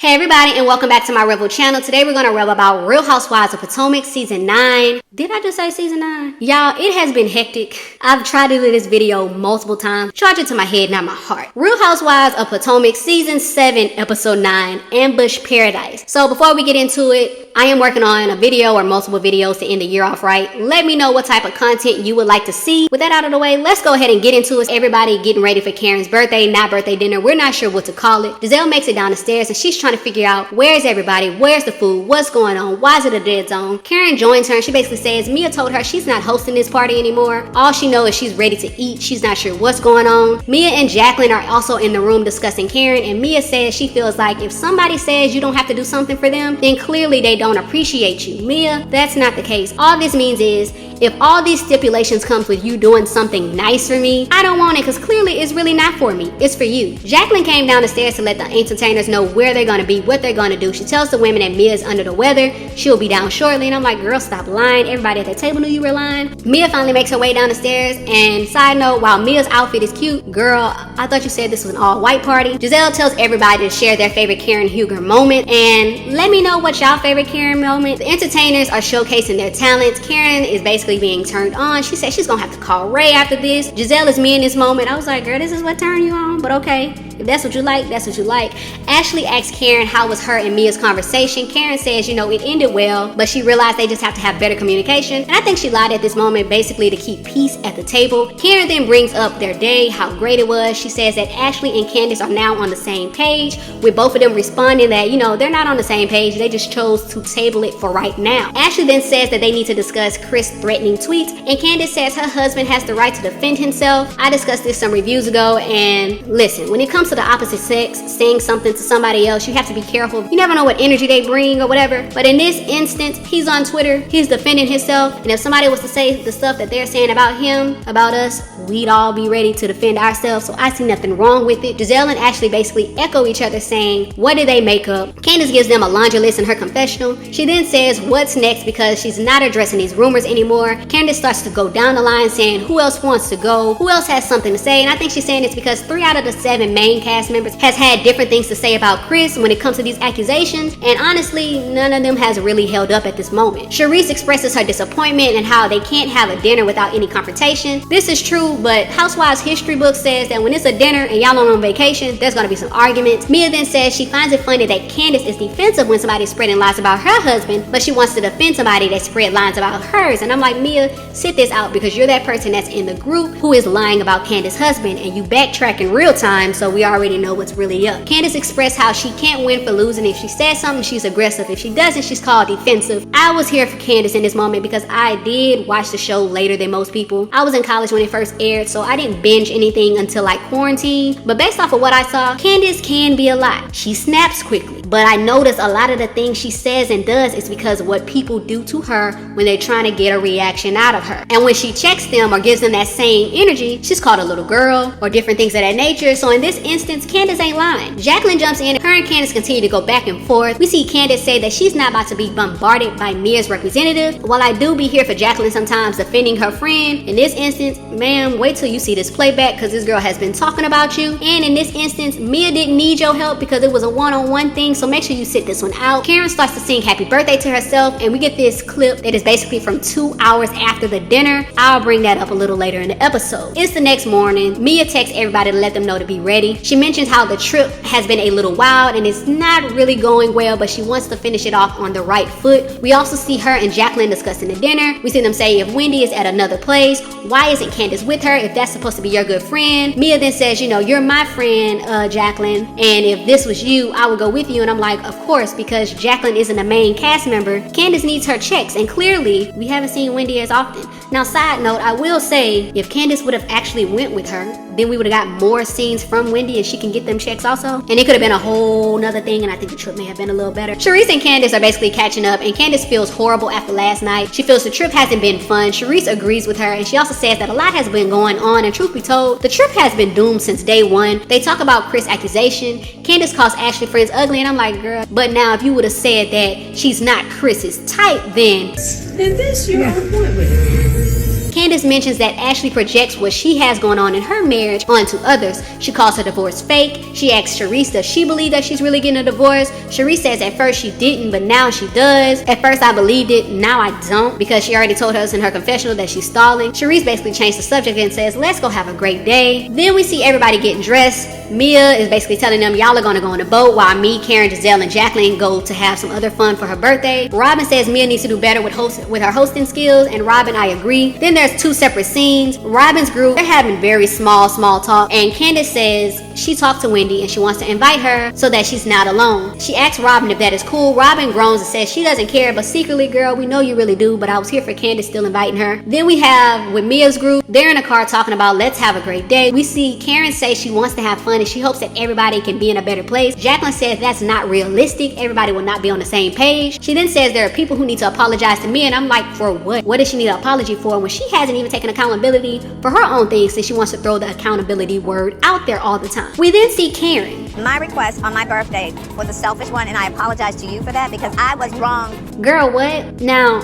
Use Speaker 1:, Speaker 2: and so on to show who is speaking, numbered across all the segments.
Speaker 1: Hey everybody, and welcome back to my Rebel channel. Today we're going to rev about Real Housewives of Potomac season 9. Did I just say season 9? Y'all, it has been hectic. I've tried to do this video multiple times. Charge it to my head, not my heart. Real Housewives of Potomac season 7, episode 9, Ambush Paradise. So before we get into it, I am working on a video or multiple videos to end the year off right. Let me know what type of content you would like to see. With that out of the way, let's go ahead and get into it. Everybody getting ready for Karen's birthday, not birthday dinner. We're not sure what to call it. Giselle makes it down the stairs and she's trying to figure out where's everybody, where's the food, what's going on, why is it a dead zone. Karen joins her and she basically says Mia told her she's not hosting this party anymore. All she knows is she's ready to eat. She's not sure what's going on. Mia and Jacqueline are also in the room discussing Karen, and Mia says she feels like if somebody says you don't have to do something for them, then clearly they don't appreciate you. Mia, that's not the case. All this means is if all these stipulations comes with you doing something nice for me, I don't want it because clearly it's really not for me. It's for you. Jacqueline came down the stairs to let the entertainers know where they're going to be, what they're going to do. She tells the women that Mia's under the weather. She'll be down shortly. And I'm like, girl, stop lying. Everybody at the table knew you were lying. Mia finally makes her way down the stairs. And side note, while Mia's outfit is cute, girl, I thought you said this was an all-white party. Giselle tells everybody to share their favorite Karen Huger moment. And let me know what y'all favorite Karen moment. The entertainers are showcasing their talents. Karen is basically being turned on. She said she's gonna have to call Ray after this. Giselle is me in this moment. I was like, girl, this is what turned you on, but okay. If that's what you like, that's what you like. Ashley asks Karen how was her and Mia's conversation. Karen says, it ended well, but she realized they just have to have better communication. And I think she lied at this moment basically to keep peace at the table. Karen then brings up their day, how great it was. She says that Ashley and Candiace are now on the same page, with both of them responding that, they're not on the same page. They just chose to table it for right now. Ashley then says that they need to discuss Chris' threatening tweets, and Candiace says her husband has the right to defend himself. I discussed this some reviews ago, and listen, when it comes to the opposite sex saying something to somebody else, you have to be careful. You never know what energy they bring or whatever. But in this instance, he's on Twitter, he's defending himself, and if somebody was to say the stuff that they're saying about him, about us, we'd all be ready to defend ourselves. So I see nothing wrong with it. Giselle and Ashley basically echo each other saying, what did they make up? Candiace gives them a laundry list in her confessional. She then says what's next because she's not addressing these rumors anymore. Candiace starts to go down the line saying who else wants to go, who else has something to say, and I think she's saying it's because 3 out of the 7 main cast members has had different things to say about Chris when it comes to these accusations, and honestly none of them has really held up at this moment. Charisse expresses her disappointment and how they can't have a dinner without any confrontation. This is true, but Housewives history book says that when it's a dinner and y'all on vacation, there's gonna be some arguments. Mia then says she finds it funny that Candiace is defensive when somebody's spreading lies about her husband, but she wants to defend somebody that spread lies about hers. And I'm like, Mia, sit this out because you're that person that's in the group who is lying about Candiace's husband, and you backtrack in real time, so we already know what's really up. Candiace expressed how she can't win for losing. If she says something, she's aggressive. If she doesn't, she's called defensive. I was here for Candiace in this moment because I did watch the show later than most people. I was in college when it first aired, so I didn't binge anything until like quarantine. But based off of what I saw, Candiace can be a lot. She snaps quickly. But I notice a lot of the things she says and does is because of what people do to her when they're trying to get a reaction out of her. And when she checks them or gives them that same energy, she's called a little girl or different things of that nature. So in this instance, Candiace ain't lying. Jacqueline jumps in. Her and Candiace continue to go back and forth. We see Candiace say that she's not about to be bombarded by Mia's representative. While I do be here for Jacqueline sometimes defending her friend, in this instance, ma'am, wait till you see this playback because this girl has been talking about you. And in this instance, Mia didn't need your help because it was a one-on-one thing, so make sure you sit this one out. Karen starts to sing happy birthday to herself, and we get this clip that is basically from 2 hours after the dinner. I'll bring that up a little later in the episode. It's the next morning. Mia texts everybody to let them know to be ready. She mentions how the trip has been a little wild and it's not really going well, but she wants to finish it off on the right foot. We also see her and Jacqueline discussing the dinner. We see them say if Wendy is at another place, why isn't Candiace with her if that's supposed to be your good friend? Mia then says, you're my friend, Jacqueline, and if this was you, I would go with you. And I'm like, of course, because Jacqueline isn't a main cast member. Candiace needs her checks, and clearly we haven't seen Wendy as often. Now, side note, I will say if Candiace would have actually went with her, then we would have got more scenes from Wendy and she can get them checks also. And it could have been a whole nother thing, and I think the trip may have been a little better. Charisse and Candiace are basically catching up, and Candiace feels horrible after last night. She feels the trip hasn't been fun. Charisse agrees with her, and she also says that a lot has been going on, and truth be told, the trip has been doomed since day one. They talk about Chris' accusation. Candiace calls Ashley friends ugly, and I'm like, girl, but now if you would have said that she's not Chris's type, then
Speaker 2: is this your own point with it?
Speaker 1: Candiace mentions that Ashley projects what she has going on in her marriage onto others. She calls her divorce fake. She asks Sharice, does she believe that she's really getting a divorce? Sharice says at first she didn't, but now she does. At first I believed it, now I don't, because she already told us in her confessional that she's stalling. Sharice basically changed the subject and says, let's go have a great day. Then we see everybody getting dressed. Mia is basically telling them y'all are gonna go on a boat, while me, Karen, Giselle, and Jacqueline go to have some other fun for her birthday. Robyn says Mia needs to do better with her hosting skills, and Robyn, I agree. Then there's two separate scenes. Robyn's group, they're having very small talk, and Candiace says she talked to Wendy and she wants to invite her so that she's not alone. She asks Robyn if that is cool. Robyn groans and says she doesn't care, but secretly, girl, we know you really do, but I was here for Candiace still inviting her. Then we have with Mia's group, they're in a car talking about let's have a great day. We see Karen say she wants to have fun and she hopes that everybody can be in a better place. Jacqueline says that's not realistic. Everybody will not be on the same page. She then says there are people who need to apologize to Mia, and I'm like, for what? What does she need an apology for when she hasn't even taken accountability for her own things, since she wants to throw the accountability word out there all the time. We then see Karen.
Speaker 2: My request on my birthday was a selfish one, and I apologize to you for that because I was wrong.
Speaker 1: Girl, what? Now,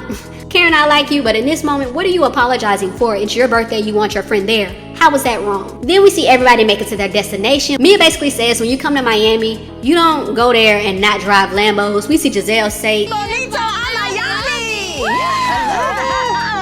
Speaker 1: Karen, I like you, but in this moment, what are you apologizing for? It's your birthday, you want your friend there. How was that wrong? Then we see everybody make it to their destination. Mia basically says when you come to Miami, you don't go there and not drive Lambos. We see Giselle say,
Speaker 2: Bonito a Miami!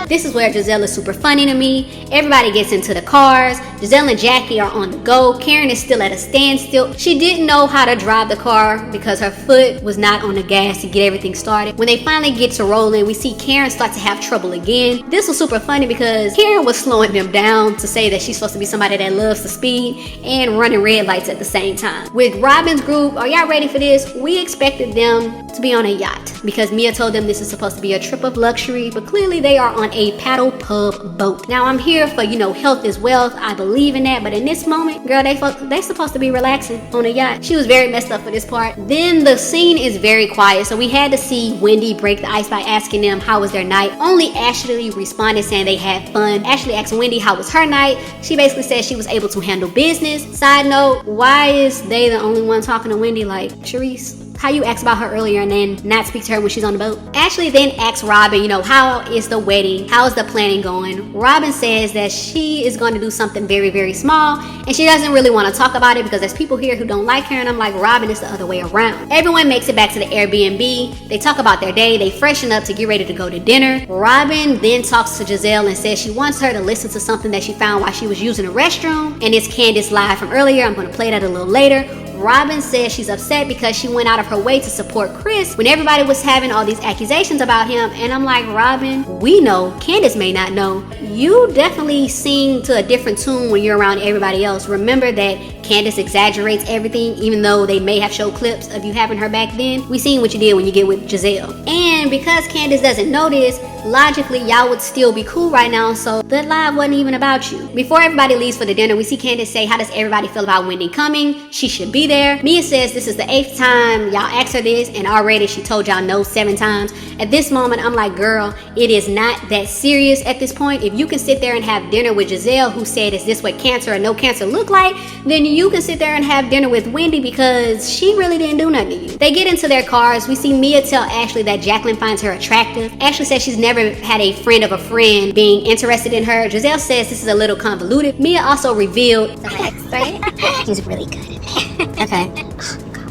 Speaker 1: This is where Giselle is super funny to me. Everybody gets into the cars. Giselle and Jackie are on the go. Karen is still at a standstill. She didn't know how to drive the car because her foot was not on the gas to get everything started. When they finally get to rolling, we see Karen start to have trouble again. This was super funny because Karen was slowing them down to say that she's supposed to be somebody that loves to speed and running red lights at the same time. With Robyn's group, are y'all ready for this? We expected them to be on a yacht because Mia told them this is supposed to be a trip of luxury, but clearly they are on a paddle pub boat. Now I'm here for, health is wealth. I believe in that, but in this moment, girl, they supposed to be relaxing on a yacht. She was very messed up for this part. Then the scene is very quiet, so we had to see Wendy break the ice by asking them how was their night. Only Ashley responded saying they had fun. Ashley asked Wendy how was her night. She basically said she was able to handle business. Side note, why is they the only one talking to Wendy? Like, Sharice, how you ask about her earlier and then not speak to her when she's on the boat? Ashley then asks Robyn, how is the wedding? How is the planning going? Robyn says that she is going to do something very, very small, and she doesn't really want to talk about it because there's people here who don't like her, and I'm like, Robyn, it's the other way around. Everyone makes it back to the Airbnb. They talk about their day. They freshen up to get ready to go to dinner. Robyn then talks to Giselle and says she wants her to listen to something that she found while she was using the restroom, and it's Candiace live from earlier. I'm going to play that a little later. Robyn says she's upset because she went out of her way to support Chris when everybody was having all these accusations about him. And I'm like, Robyn, we know, Candiace may not know. You definitely sing to a different tune when you're around everybody else. Remember that Candiace exaggerates everything, even though they may have showed clips of you having her back then. We seen what you did when you get with Giselle. And because Candiace doesn't know this, logically, y'all would still be cool right now, so the live wasn't even about you. Before everybody leaves for the dinner, we see Candiace say, how does everybody feel about Wendy coming? She should be there. Mia says this is the 8th time y'all asked her this, and already she told y'all no 7 times. At this moment, I'm like, girl, it is not that serious at this point. If you can sit there and have dinner with Giselle, who said, is this what cancer or no cancer look like? Then you can sit there and have dinner with Wendy because she really didn't do nothing to you. They get into their cars. We see Mia tell Ashley that Jacqueline finds her attractive. Ashley says she's never had a friend of a friend being interested in her. Giselle says this is a little convoluted. Mia also revealed
Speaker 2: So my ex, right? He's really good at it.
Speaker 3: Okay.
Speaker 2: Oh, God.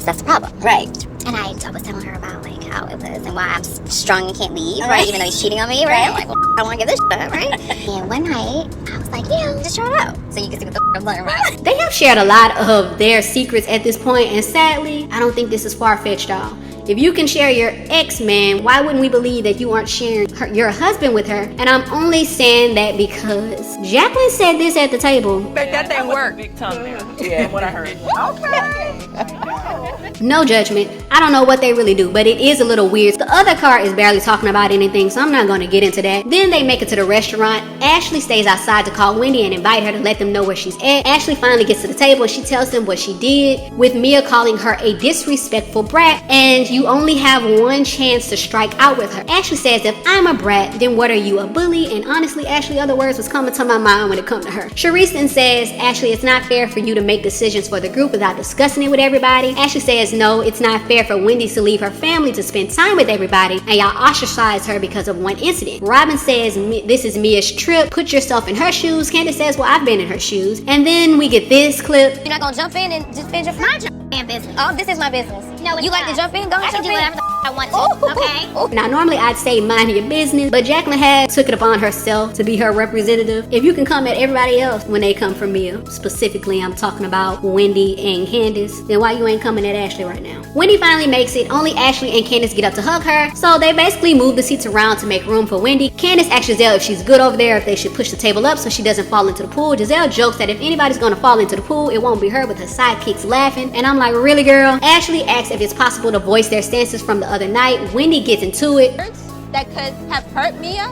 Speaker 2: That's the problem.
Speaker 3: Right.
Speaker 2: And I was telling her about like how it was and why I'm strong and can't leave, right? Even though he's cheating on me, right? I'm like, well, I want to give this shit up, right? And one night, I was like, yeah, just try it out. So you can see what the I'm talking about.
Speaker 1: they have shared a lot of their secrets at this point, and sadly, I don't think this is far-fetched, y'all. If you can share your ex-man, why wouldn't we believe that you aren't sharing your husband with her? And I'm only saying that because Jacqueline said this at the table.
Speaker 4: That thing worked. Big tongue there. Yeah, what I heard. Okay.
Speaker 1: No judgment. I don't know what they really do, but it is a little weird. The other car is barely talking about anything, so I'm not going to get into that. Then they make it to the restaurant. Ashley stays outside to call Wendy and invite her to let them know where she's at. Ashley finally gets to the table and she tells them what she did, with Mia calling her a disrespectful brat. And you you only have one chance to strike out with her. Ashley says, if I'm a brat, then what are you, a bully? And honestly, Ashley, other words was coming to my mind when it comes to her. Sharice then says, Ashley, it's not fair for you to make decisions for the group without discussing it with everybody. Ashley says, no, it's not fair for Wendy to leave her family to spend time with everybody, and y'all ostracize her because of one incident. Robyn says, this is Mia's trip. Put yourself in her shoes. Candiace says, well, I've been in her shoes. And then we get this clip.
Speaker 2: You're not gonna jump in and just finish your my business. Oh, this is my business. No, you like to jump in? Go ahead, jump in. I can do whatever I want to. Okay.
Speaker 1: Now, normally I'd say mind your business, but Jacqueline had took it upon herself to be her representative. If you can come at everybody else when they come from Mia, specifically I'm talking about Wendy and Candiace, then why you ain't coming at Ashley right now? Wendy finally makes it. Only Ashley and Candiace get up to hug her, so they basically move the seats around to make room for Wendy. Candiace asks Giselle if she's good over there, if they should push the table up so she doesn't fall into the pool. Giselle jokes that if anybody's gonna fall into the pool, it won't be her, with her sidekicks laughing. And I'm like, really, girl? Ashley asks if it's possible to voice their stances from the other night. Wendy gets into it.
Speaker 3: That could have hurt Mia,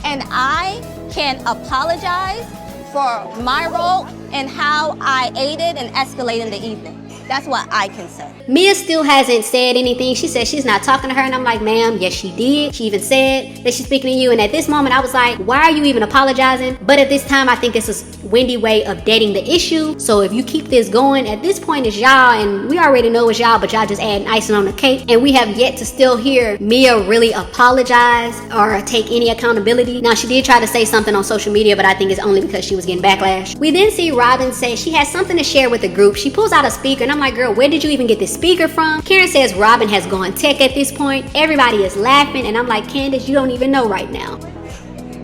Speaker 3: and I can apologize for my role and how I aided and escalated the evening. That's what I can say.
Speaker 1: Mia still hasn't said anything. She says she's not talking to her, and I'm like, ma'am, yes she did. She even said that she's speaking to you, and at this moment I was like, why are you even apologizing? But at this time I think this is Wendy's way of dating the issue. So if you keep this going, at this point it's y'all, and we already know it's y'all, but y'all just adding icing on the cake, and we have yet to still hear Mia really apologize or take any accountability. Now, she did try to say something on social media, but I think it's only because she was getting backlash. We then see Robyn say she has something to share with the group. She pulls out a speaker, and I'm like, girl, where did you even get this speaker from? Karen says Robyn has gone tech at this point. Everybody is laughing, and I'm like, Candiace, you don't even know right now.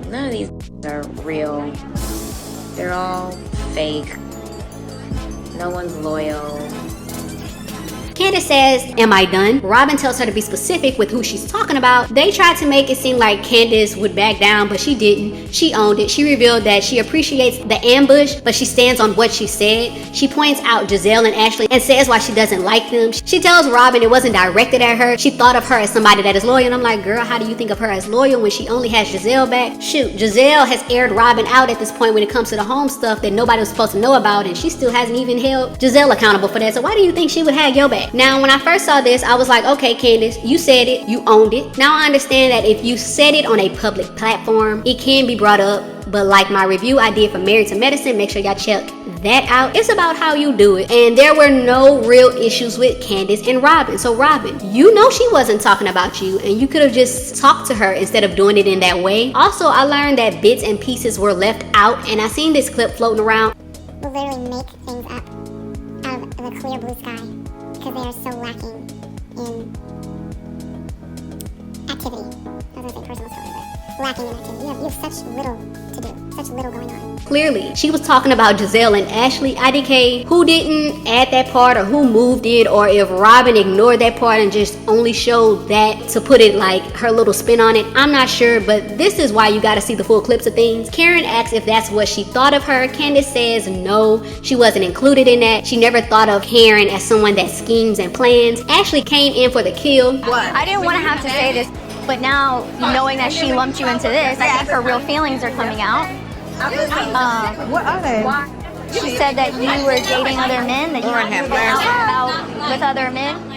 Speaker 5: None of these are real. They're all fake. No one's loyal.
Speaker 1: Candiace says, am I done? Robyn tells her to be specific with who she's talking about. They tried to make it seem like Candiace would back down, but she didn't. She owned it. She revealed that she appreciates the ambush, but she stands on what she said. She points out Giselle and Ashley and says why she doesn't like them. She tells Robyn it wasn't directed at her. She thought of her as somebody that is loyal, and I'm like, girl, how do you think of her as loyal when she only has Giselle back? Shoot, Giselle has aired Robyn out at this point when it comes to the home stuff that nobody was supposed to know about, and she still hasn't even held Giselle accountable for that. So why do you think she would have your back? Now, when I first saw this, I was like, okay, Candiace, you said it, you owned it. Now I understand that if you said it on a public platform, it can be brought up. But like my review I did for Married to Medicine, make sure y'all check that out. It's about how you do it. And there were no real issues with Candiace and Robyn. So Robyn, you know she wasn't talking about you, and you could have just talked to her instead of doing it in that way. Also, I learned that bits and pieces were left out, and I seen this clip floating around.
Speaker 6: We'll literally make things up out of the clear blue sky because they are so lacking in activity. I was going to say personal story, but lacking in activity. You have such little to do, such little going on.
Speaker 1: Clearly, she was talking about Giselle and Ashley. IDK, who didn't add that part or who moved it, or if Robyn ignored that part and just only showed that to put it like her little spin on it, I'm not sure, but this is why you gotta see the full clips of things. Karen asks if that's what she thought of her. Candiace says no, she wasn't included in that. She never thought of Karen as someone that schemes and plans. Ashley came in for the kill.
Speaker 7: I didn't want to have to say this, but now knowing that she lumped you into this, I think her real feelings are coming out.
Speaker 4: What are they?
Speaker 7: She said that you were dating other men, that you were out with other men.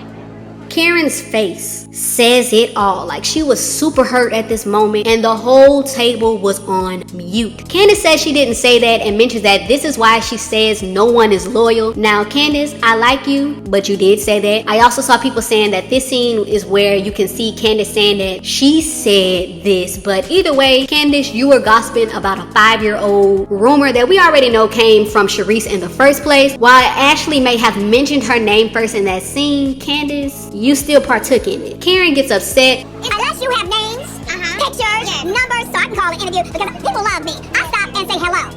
Speaker 1: Karen's face says it all. Like, she was super hurt at this moment, and the whole table was on mute. Candiace says she didn't say that and mentions that this is why she says no one is loyal. Now, Candiace, I like you, but you did say that. I also saw people saying that this scene is where you can see Candiace saying that she said this, but either way, Candiace, you were gossiping about a 5-year-old rumor that we already know came from Sharice in the first place. While Ashley may have mentioned her name first in that scene, Candiace, you still partook in it. Karen gets upset.
Speaker 6: Unless you have names, pictures, numbers, so I can call an interview, because people love me. I stop and say hello.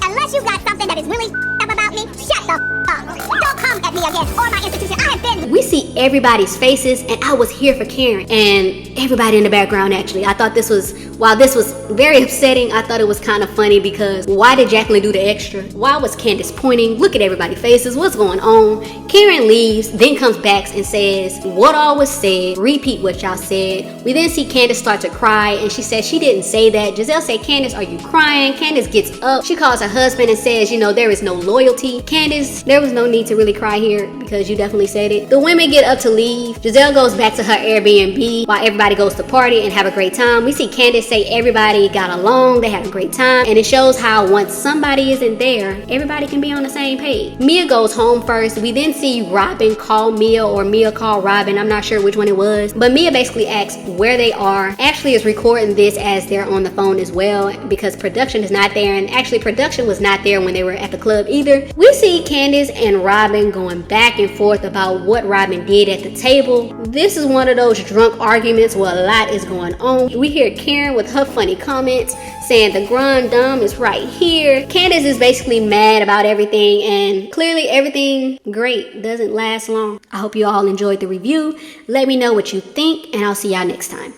Speaker 6: Unless you've got something that is really up about me, shut the up. Don't come at me again, or my institution. I have been.
Speaker 1: We see everybody's faces, and I was here for Karen, and everybody in the background actually. I thought this was, while this was very upsetting, I thought it was kind of funny, because why did Jacqueline do the extra? Why was Candiace pointing? Look at everybody's faces. What's going on? Karen leaves, then comes back and says, what all was said, repeat what y'all said. We then see Candiace start to cry, and she says she didn't say that. Giselle said, Candiace, are you crying? Candiace gets up. She calls her husband and says, you know, there is no loyalty. Candiace, there was no need to really cry here because you definitely said it. The women get up to leave. Giselle goes back to her Airbnb while everybody goes to party and have a great time. We see Candiace say everybody got along, they had a great time, and it shows how once somebody isn't there, everybody can be on the same page. Mia goes home first. We then see Robyn call Mia, or Mia call Robyn. I'm not sure which one it was, but Mia basically asks where they are. Ashley is recording this as they're on the phone as well because production is not there, and actually production was not there when they were at the club either. We see Candiace and Robyn going back and forth about what Robyn did at the table. This is one of those drunk arguments where a lot is going on. We hear Karen with her funny comments saying the grand dame is right here. Candiace is basically mad about everything, and clearly everything great doesn't last long. I hope you all enjoyed the review. Let me know what you think, and I'll see y'all next time.